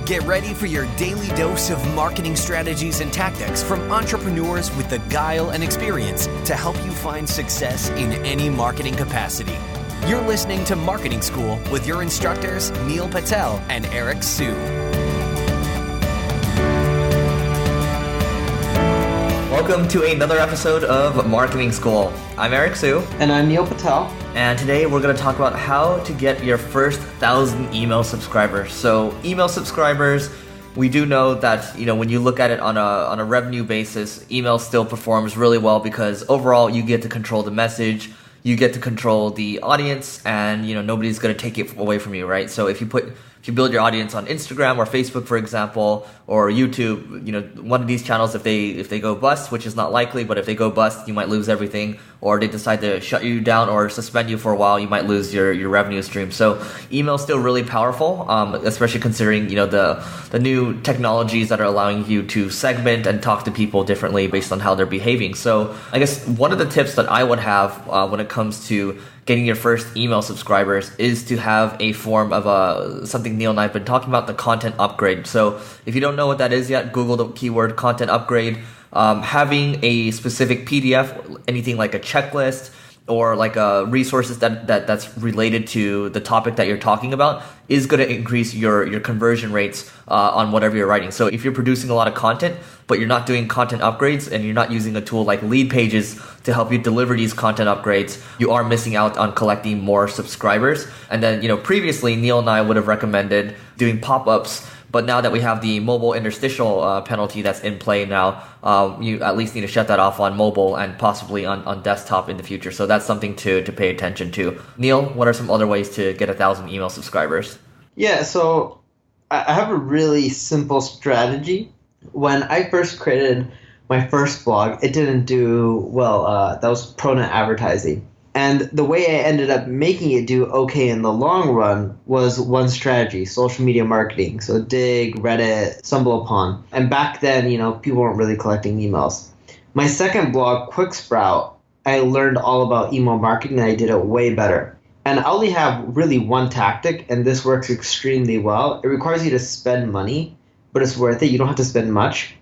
Get ready for your daily dose of marketing strategies and tactics from entrepreneurs with the guile and experience to help you find success in any marketing capacity. You're listening to Marketing School with your instructors, Neil Patel and Eric Su. Welcome to another episode of Marketing School. I'm Eric Su. And I'm Neil Patel. And today we're going to talk about how to get your first 1,000 email subscribers. So email subscribers, we do know that, when you look at it on a revenue basis, email still performs really well because overall you get to control the message, you get to control the audience, and nobody's going to take it away from you, right? So if you build your audience on Instagram or Facebook, for example, or YouTube, one of these channels, if they go bust, which is not likely, but if they go bust, you might lose everything, or they decide to shut you down or suspend you for a while, you might lose your revenue stream. So email is still really powerful, especially considering, the new technologies that are allowing you to segment and talk to people differently based on how they're behaving. So I guess one of the tips that I would have when it comes to getting your first email subscribers is to have a form of something Neil and I have been talking about, the content upgrade. So if you don't know what that is yet, Google the keyword content upgrade. Having a specific PDF, anything like a checklist or like resources that's related to the topic that you're talking about is going to increase your conversion rates on whatever you're writing. So if you're producing a lot of content, but you're not doing content upgrades and you're not using a tool like Lead Pages to help you deliver these content upgrades, you are missing out on collecting more subscribers. And then, previously Neil and I would have recommended doing pop-ups, but now that we have the mobile interstitial penalty that's in play now, you at least need to shut that off on mobile and possibly on desktop in the future. So that's something to pay attention to. Neil, what are some other ways to get 1,000 email subscribers? Yeah, so I have a really simple strategy. When I first created my first blog, it didn't do well. That was Pronet advertising. And the way I ended up making it do okay in the long run was one strategy, social media marketing. So Dig, Reddit, StumbleUpon. And back then, people weren't really collecting emails. My second blog, QuickSprout, I learned all about email marketing and I did it way better. And I only have really one tactic, and this works extremely well. It requires you to spend money, but it's worth it. You don't have to spend much.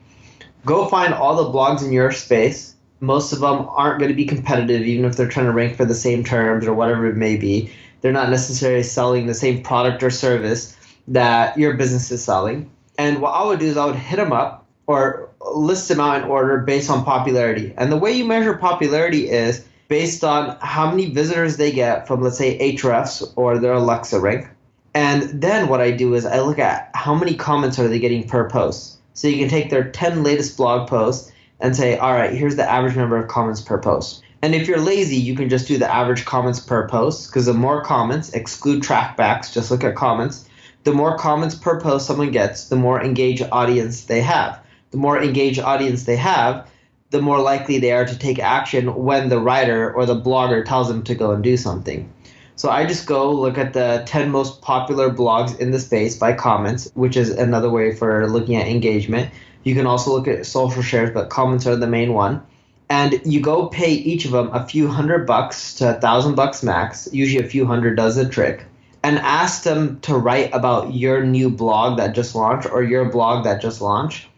Go find all the blogs in your space. Most of them aren't going to be competitive, even if they're trying to rank for the same terms or whatever it may be. They're not necessarily selling the same product or service that your business is selling. And what I would do is I would hit them up or list them out in order based on popularity. And the way you measure popularity is based on how many visitors they get from, let's say, Ahrefs or their Alexa rank. And then what I do is I look at how many comments are they getting per post. So you can take their 10 latest blog posts and say, all right, here's the average number of comments per post. And if you're lazy, you can just do the average comments per post, because the more comments, exclude trackbacks, just look at comments. The more comments per post someone gets, the more engaged audience they have. The more engaged audience they have, the more likely they are to take action when the writer or the blogger tells them to go and do something. So I just go look at the 10 most popular blogs in the space by comments, which is another way for looking at engagement. You can also look at social shares, but comments are the main one. And you go pay each of them a few $100 to $1,000 max. Usually a few hundred does the trick. And ask them to write about your new blog that just launched or your blog that just launched.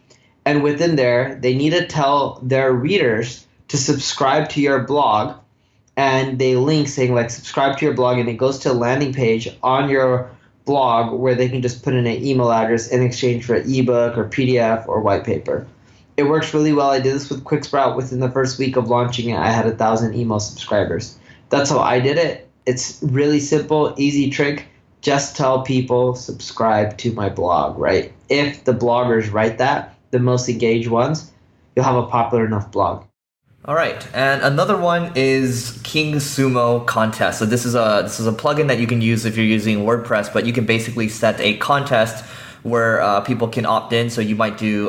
And within there, they need to tell their readers to subscribe to your blog. And they link saying like subscribe to your blog, and it goes to a landing page on your blog where they can just put in an email address in exchange for an ebook or PDF or white paper. It works really well. I did this with QuickSprout. Within the first week of launching it, I had 1,000 email subscribers. That's how I did it. It's really simple, easy trick. Just tell people subscribe to my blog, right? If the bloggers write that, the most engaged ones, you'll have a popular enough blog. All right, and another one is King Sumo Contest. So this is a plugin that you can use if you're using WordPress, but you can basically set a contest where people can opt in. So you might do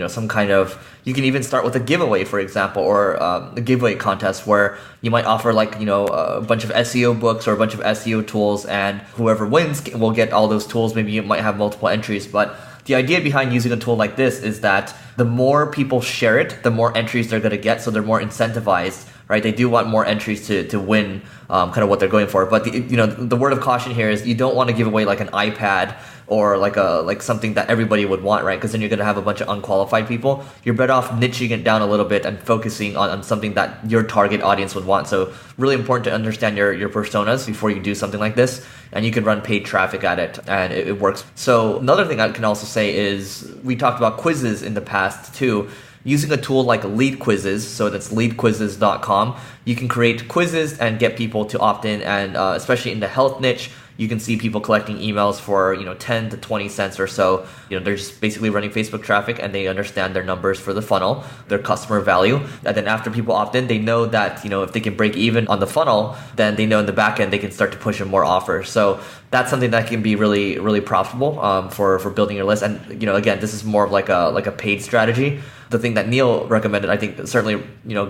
some kind of, you can even start with a giveaway, for example, or a giveaway contest where you might offer a bunch of SEO books or a bunch of SEO tools, and whoever wins will get all those tools. Maybe you might have multiple entries, but the idea behind using a tool like this is that the more people share it, the more entries they're going to get, so they're more incentivized, right? They do want more entries to win kind of what they're going for. But the word of caution here is you don't want to give away like an iPad or like something that everybody would want, right? Because then you're going to have a bunch of unqualified people. You're better off niching it down a little bit and focusing on something that your target audience would want. So really important to understand your personas before you do something like this, and you can run paid traffic at it, and it works. So another thing I can also say is we talked about quizzes in the past too. Using a tool like Lead Quizzes, so that's leadquizzes.com, you can create quizzes and get people to opt in, and especially in the health niche, you can see people collecting emails for 10 to 20 cents or so. They're just basically running Facebook traffic, and they understand their numbers for the funnel, their customer value. And then after people opt in, they know that if they can break even on the funnel, then they know in the back end they can start to push in more offers. So that's something that can be really, really profitable for building your list. And again, this is more of like a paid strategy. The thing that Neil recommended, I think certainly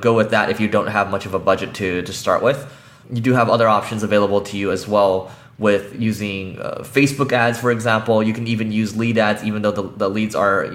go with that if you don't have much of a budget to start with. You do have other options available to you as well, with using Facebook ads, for example. You can even use lead ads, even though the leads are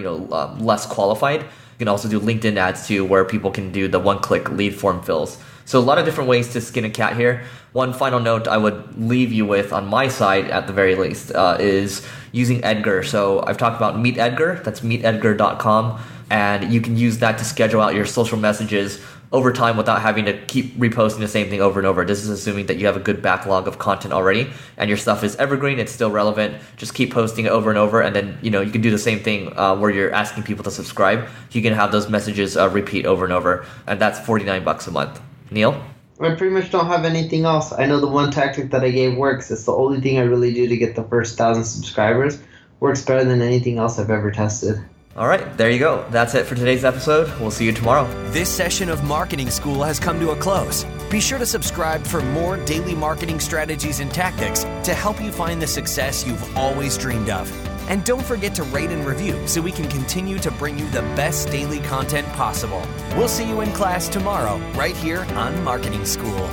less qualified. You can also do LinkedIn ads too, where people can do the one-click lead form fills. So a lot of different ways to skin a cat here. One final note I would leave you with on my side, at the very least, is using Edgar. So I've talked about Meet Edgar. That's meetedgar.com, and you can use that to schedule out your social messages over time without having to keep reposting the same thing over and over. This is assuming that you have a good backlog of content already and your stuff is evergreen, it's still relevant. Just keep posting it over and over, and then you can do the same thing where you're asking people to subscribe. You can have those messages repeat over and over, and that's $49 a month. Neil? I pretty much don't have anything else. I know the one tactic that I gave works. It's the only thing I really do to get the first 1,000 subscribers. Works better than anything else I've ever tested. All right, there you go. That's it for today's episode. We'll see you tomorrow. This session of Marketing School has come to a close. Be sure to subscribe for more daily marketing strategies and tactics to help you find the success you've always dreamed of. And don't forget to rate and review so we can continue to bring you the best daily content possible. We'll see you in class tomorrow, right here on Marketing School.